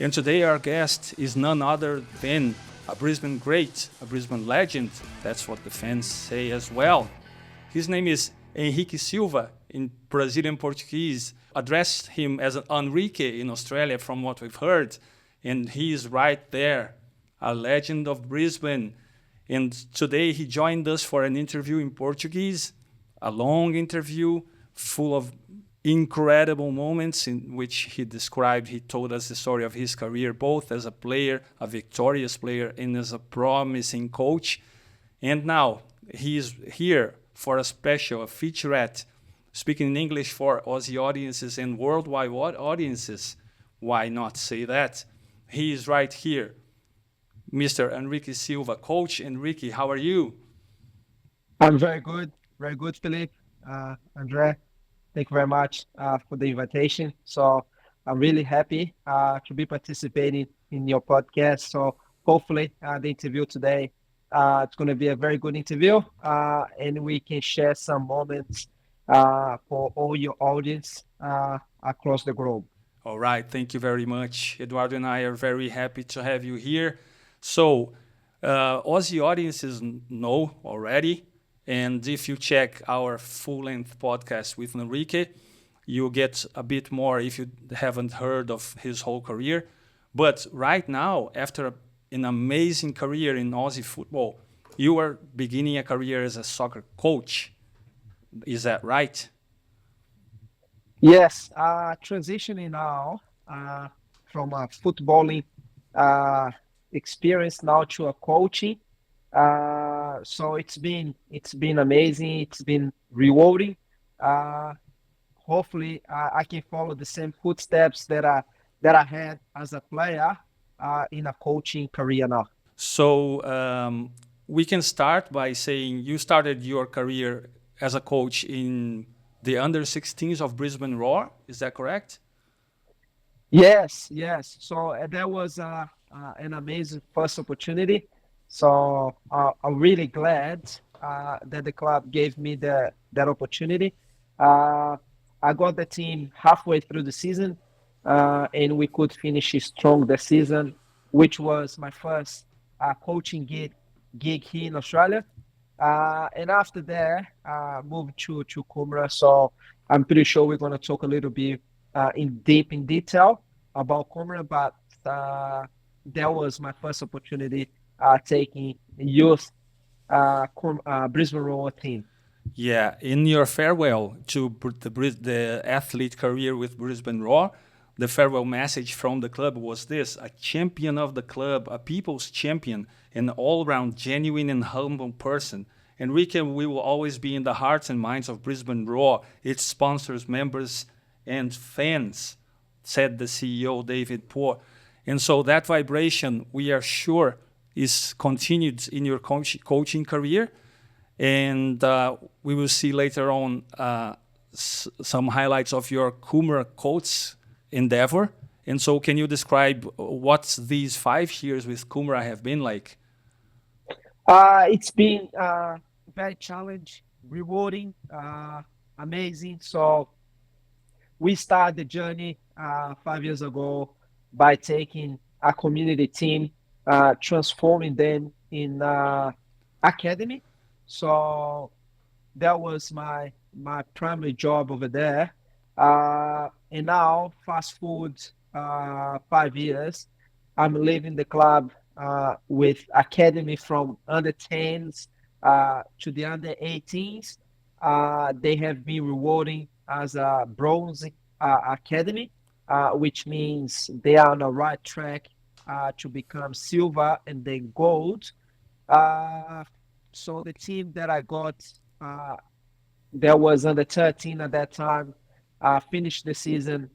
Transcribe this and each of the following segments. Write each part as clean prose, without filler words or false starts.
And today our guest is none other than a Brisbane great, a Brisbane legend. That's what the fans say as well. His name is Henrique Silva. In Brazilian Portuguese, addressed him as an Henrique in Australia from what we've heard. And he is right there, a legend of Brisbane. And today he joined us for an interview in Portuguese, a long interview full of incredible moments in which he told us the story of his career, both as a player, a victorious player, and as a promising coach. And now he is here for a featurette, speaking in English for Aussie audiences and worldwide audiences. Why not say that? He is right here. Mr. Henrique Silva. Coach Henrique, how are you? I'm very good, Philippe, Andre. Thank you very much for the invitation. So I'm really happy to be participating in your podcast. So hopefully the interview today, it's going to be a very good interview, and we can share some moments for all your audience across the globe. All right, thank you very much. Eduardo and I are very happy to have you here. So, Aussie audiences know already, and if you check our full-length podcast with Henrique, you'll get a bit more if you haven't heard of his whole career. But right now, after an amazing career in Aussie football, you are beginning a career as a soccer coach. Is that right? Yes, transitioning now from a footballing uh, experience now to a coaching. So it's been amazing. It's been rewarding. Uh, Hopefully, I can follow the same footsteps that I had as a player in a coaching career now. So we can start by saying you started your career as a coach in the under 16s of Brisbane Roar. Is that correct? Yes, yes. So that was an amazing first opportunity. So I'm really glad that the club gave me that opportunity. Uh, I got the team halfway through the season, and we could finish strong the season, which was my first coaching gig here in Australia. And after that, moved to Cumra. So I'm pretty sure we're going to talk a little bit in detail about Cumra, but that was my first opportunity taking youth Brisbane Roar team. Yeah, in your farewell to the athlete career with Brisbane Roar, the farewell message from the club was this: a champion of the club, a people's champion, an all-round genuine and humble person. Enrique will always be in the hearts and minds of Brisbane Roar, its sponsors, members, and fans, said the CEO, David Poor. And so that vibration, we are sure, is continued in your coaching career. And we will see later on some highlights of your Cumra coach endeavor. And so can you describe what these 5 years with Cumra have been like? It's been very challenging, rewarding, amazing. So we started the journey 5 years ago by taking a community team, transforming them in academy. So that was my primary job over there. And now, fast forward 5 years, I'm leaving the club with academy from under 10s to the under 18s. They have been rewarding as a bronze academy, which means they are on the right track to become silver and then gold. Uh, so the team that I got, that was under 13 at that time, finished the season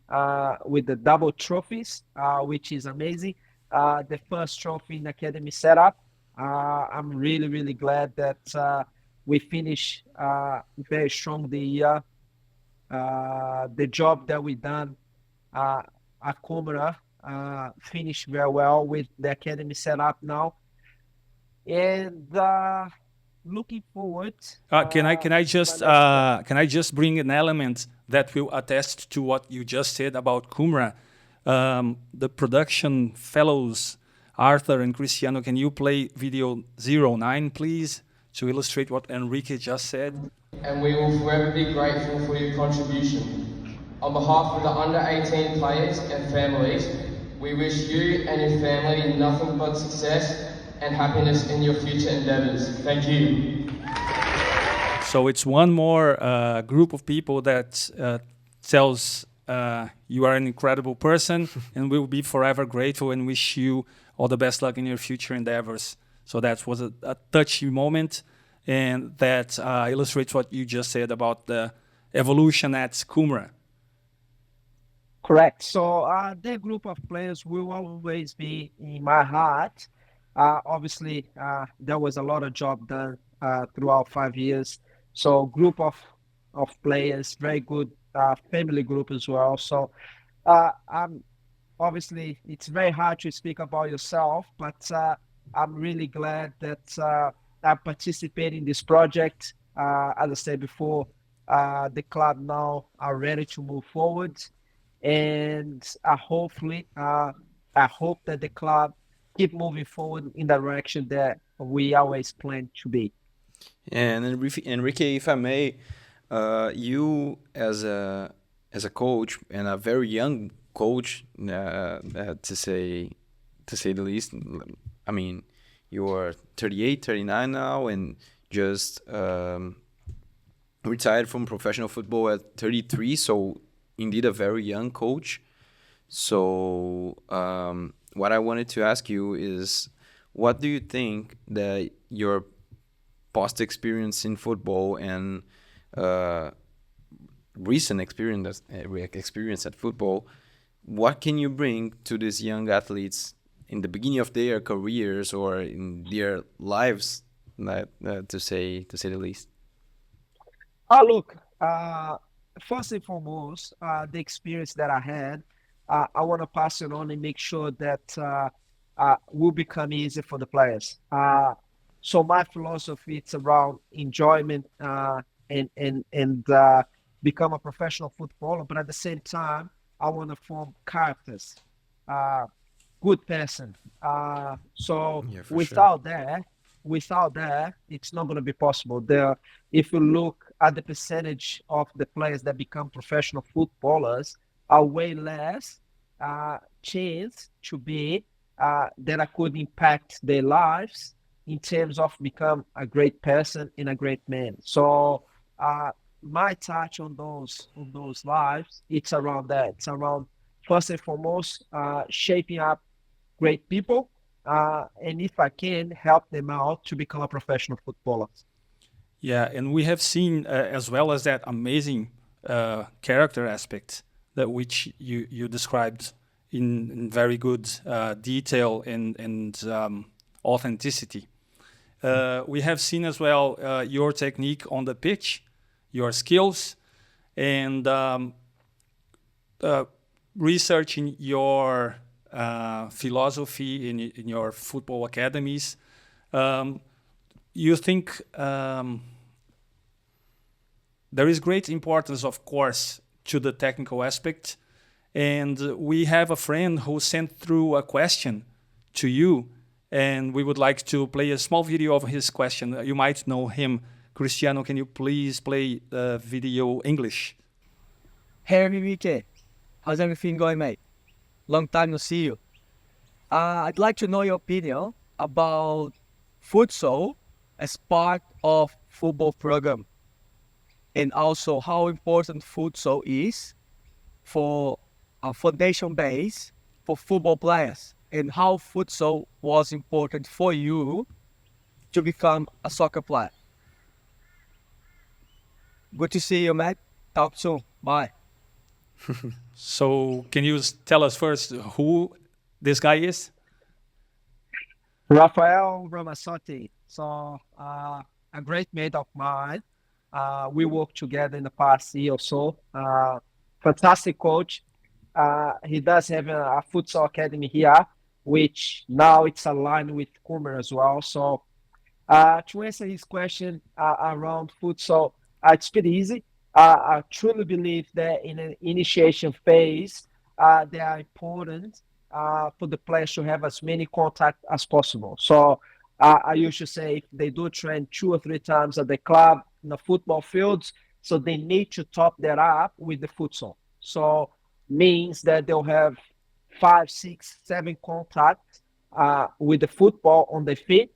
with the double trophies, which is amazing. The first trophy in academy setup. I'm really, really glad that we finished very strong the year. The job that we done at Comora finished very well with the academy set up now. And looking forward Can I just bring an element that will attest to what you just said about Cumra? The production fellows, Arthur and Cristiano, can you play video 09, please, to illustrate what Henrique just said? And we will forever be grateful for your contribution. On behalf of the under-18 players and families, we wish you and your family nothing but success and happiness in your future endeavours. Thank you. So it's one more group of people that tells you are an incredible person and we will be forever grateful and wish you all the best luck in your future endeavors. So that was a touchy moment, and that illustrates what you just said about the evolution at Kumra. Correct. So that group of players will always be in my heart. Obviously, there was a lot of job done throughout 5 years. So group of players, very good family group as well. So obviously, it's very hard to speak about yourself, but I'm really glad that I participate in this project. As I said before, the club now are ready to move forward. And I hope that the club keep moving forward in the direction that we always plan to be. And Henrique, if I may, you as a coach and a very young coach, to say the least. I mean, you are 38, 39 now, and just retired from professional football at 33. So indeed a very young coach. So what I wanted to ask you is, what do you think that your past experience in football and recent experience at football, what can you bring to these young athletes in the beginning of their careers or in their lives, to say the least? Look, first and foremost, the experience that I had, I want to pass it on and make sure that will become easy for the players. So my philosophy, it's around enjoyment and become a professional footballer, but at the same time, I want to form characters, good person. So Yeah, for without that, it's not going to be possible. If you look at the percentage of the players that become professional footballers, are way less chance to be that I could impact their lives in terms of become a great person and a great man. So my touch on those lives, it's around that. It's around, first and foremost, shaping up great people, and if I can, help them out to become a professional footballer. Yeah, and we have seen as well as that amazing character aspect that which you described in very good detail and authenticity. We have seen as well your technique on the pitch, your skills, and researching your philosophy in your football academies. You think there is great importance, of course, to the technical aspect. And we have a friend who sent through a question to you, and we would like to play a small video of his question. You might know him. Cristiano, can you please play the video English? Hey, Henrique. How's everything going, mate? Long time no see you. I'd like to know your opinion about futsal as part of football program, and also how important futsal is for a foundation base for football players, and how futsal was important for you to become a soccer player. Good to see you, mate. Talk soon. Bye. So can you tell us first who this guy is? Rafael Ramassotti. So a great mate of mine. We worked together in the past year or so. Fantastic coach. He does have a futsal academy here, which now it's aligned with Kumar as well. So to answer his question around futsal, it's pretty easy. I truly believe that in an initiation phase, they are important for the players to have as many contact as possible. So I used to say if they do train 2 or 3 times at the club in the football fields, so they need to top that up with the futsal. So means that they'll have 5, 6, 7 contacts with the football on the feet,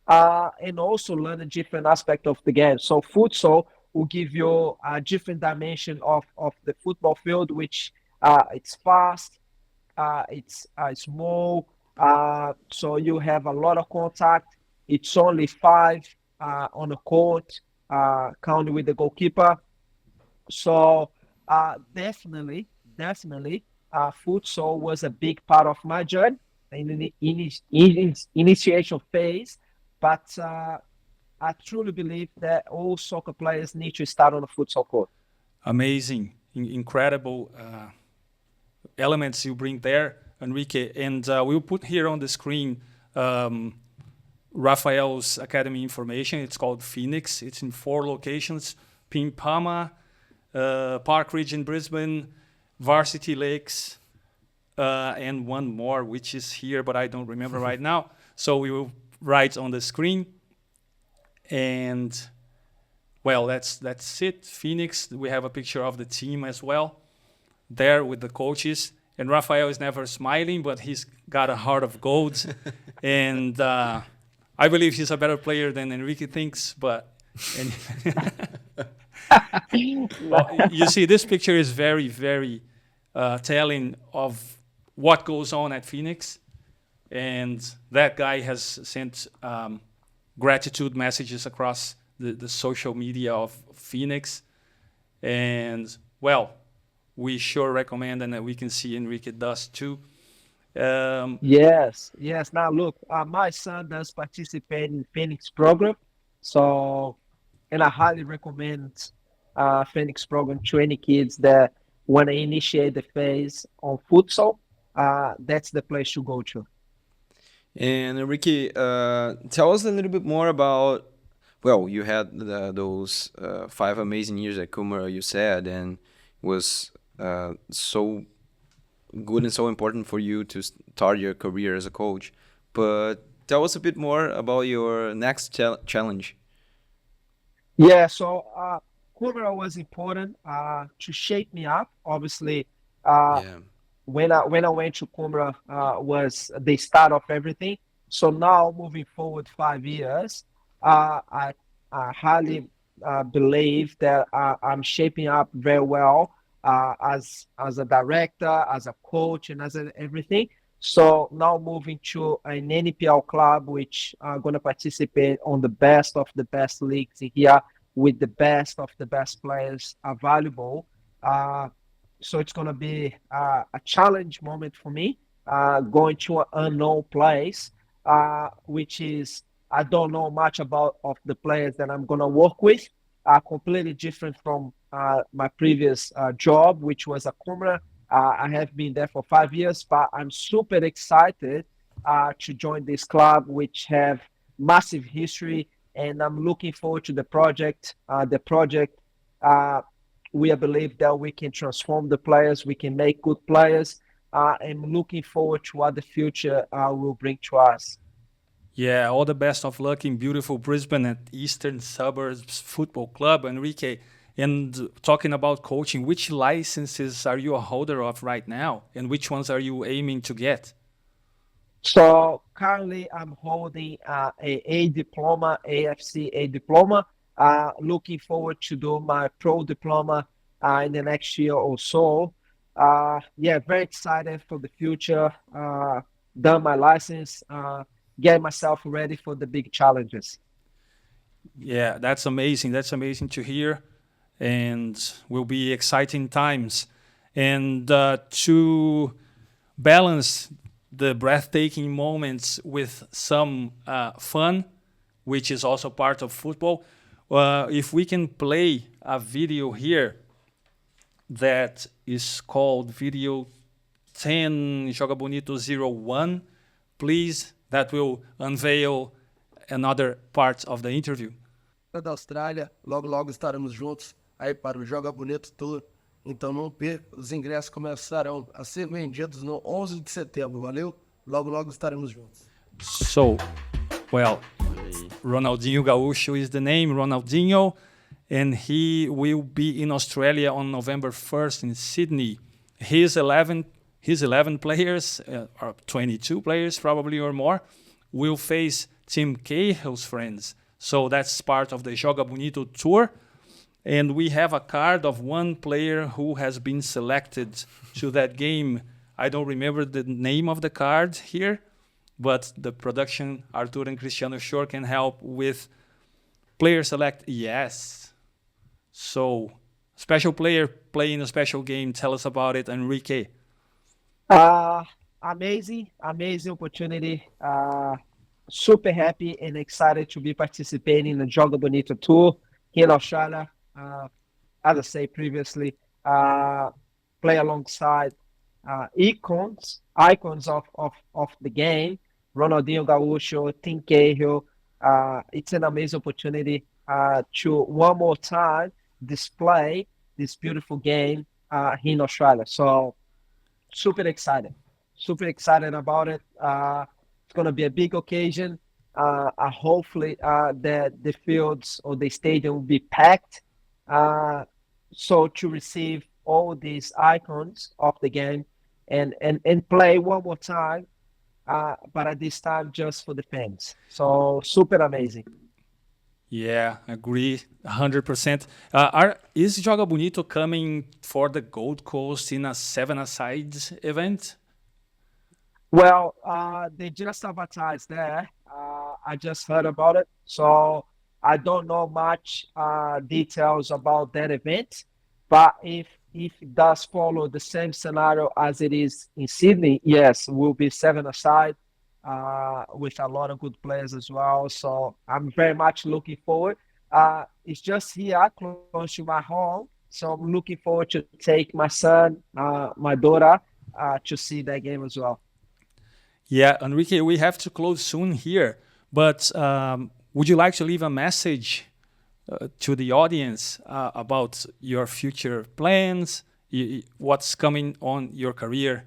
and also learn a different aspect of the game. So futsal will give you a different dimension of the football field, which it's fast, it's small, so you have a lot of contact. It's only 5 on the court, counting with the goalkeeper. So definitely, futsal was a big part of my journey in the initiation phase. But I truly believe that all soccer players need to start on a futsal court. Amazing, incredible elements you bring there, Henrique. And we'll put here on the screen Rafael's academy information. It's called Phoenix. It's in 4 locations: Pimpama, Park Ridge in Brisbane, Varsity Lakes, and one more, which is here, but I don't remember right now. So we will write on the screen. And well, that's it. Phoenix. We have a picture of the team as well there with the coaches. And Rafael is never smiling, but he's got a heart of gold. And I believe he's a better player than Henrique thinks. But well, you see, this picture is very, very telling of what goes on at Phoenix. And that guy has sent gratitude messages across the social media of Phoenix. And, well, we sure recommend, and we can see Henrique does too. Yes. Now, look, my son does participate in Phoenix program. So, and I highly recommend Phoenix program to any kids that want to initiate the phase on futsal. That's the place to go to. And Henrique, tell us a little bit more about, well, you had those 5 amazing years at Kumara, you said, and was so good and so important for you to start your career as a coach. But tell us a bit more about your next challenge. Yeah, so Kumara was important to shape me up. Obviously, when I went to Kumara was the start of everything. So now moving forward 5 years, I highly believe that I'm shaping up very well as a director, as a coach, and as everything. So now moving to an NPL club, which are going to participate on the best of the best leagues in here with the best of the best players available. So it's going to be a challenge moment for me, going to an unknown place, which is, I don't know much about of the players that I'm going to work with, completely different from my previous job, which was at Kumara. I have been there for 5 years, but I'm super excited to join this club, which have massive history, and I'm looking forward to the project. We believe that we can transform the players, we can make good players, and looking forward to what the future will bring to us. Yeah, all the best of luck in beautiful Brisbane at Eastern Suburbs Football Club, Henrique. And talking about coaching, which licenses are you a holder of right now? And which ones are you aiming to get? So currently I'm holding a diploma, AFC A diploma. Looking forward to do my pro diploma in the next year or so. Very excited for the future. Done my license, get myself ready for the big challenges. Yeah, that's amazing. That's amazing to hear. And will be exciting times. And to balance the breathtaking moments with some fun, which is also part of football, if we can play a video here that is called video 10 Joga Bonito 01, please, that will unveil another part of the interview. Da Austrália, logo estaremos juntos aí para o Joga Bonito Tour Então não perca, os ingressos começarão a ser vendidos no 11 de setembro, valeu? Logo, logo estaremos juntos. So, well, Ronaldinho Gaúcho is the name, Ronaldinho, and he will be in Australia on November 1st in Sydney. His 11 players, or 22 players probably or more, will face Tim Cahill's friends. So that's part of the Joga Bonito tour. And we have a card of one player who has been selected to that game. I don't remember the name of the card here, but the production, Arthur and Cristiano Shore, can help with player select. Yes. So, special player playing a special game. Tell us about it, Henrique. Amazing opportunity. Super happy and excited to be participating in the Joga Bonito tour here in Australia. As I said previously, play alongside icons of the game, Ronaldinho Gaúcho, Tim Cahill. It's an amazing opportunity to one more time display this beautiful game here in Australia. So super excited about it. It's going to be a big occasion. Hopefully that the fields or the stadium will be packed. So to receive all these icons of the game and play one more time, but at this time just for the fans. So super amazing. Yeah, agree 100%. Is Joga Bonito coming for the Gold Coast in a 7-a-side event? Well, they just advertised there. I just heard about it. So I don't know much details about that event, but if it does follow the same scenario as it is in Sydney, yes, we'll be 7-a-side with a lot of good players as well. So I'm very much looking forward. It's just here close to my home, so I'm looking forward to take my son, my daughter, to see that game as well. Yeah, Henrique, we have to close soon here, but would you like to leave a message to the audience about your future plans, what's coming on your career?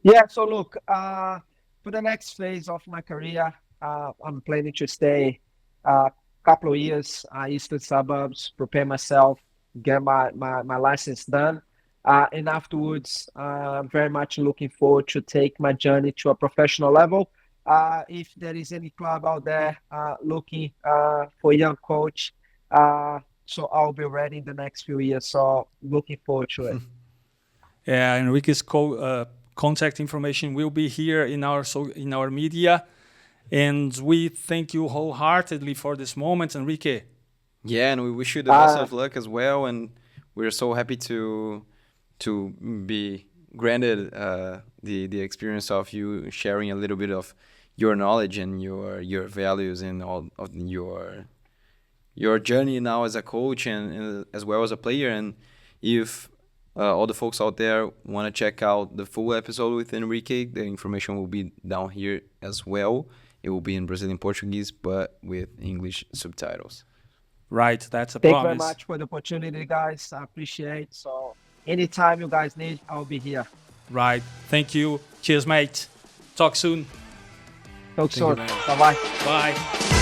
Yeah, so look, for the next phase of my career, I'm planning to stay a couple of years eastern suburbs, prepare myself, get my license done. And afterwards, very much looking forward to take my journey to a professional level. If there is any club out there looking for a young coach, so I'll be ready in the next few years. So looking forward to it. Yeah, Henrique's contact information will be here in our media, and we thank you wholeheartedly for this moment, Henrique. Yeah, and we wish you the best of luck as well, and we're so happy to be granted the experience of you sharing a little bit of your knowledge and your values and all of your journey now as a coach and as well as a player. And if all the folks out there want to check out the full episode with Henrique, the information will be down here as well. It will be in Brazilian Portuguese, but with English subtitles. Right, that's a Thank promise. you very much for the opportunity, guys. I appreciate. So anytime you guys need, I'll be here. Right, thank you. Cheers, mate. Talk soon. Talk soon. you, man. Bye-bye. Bye.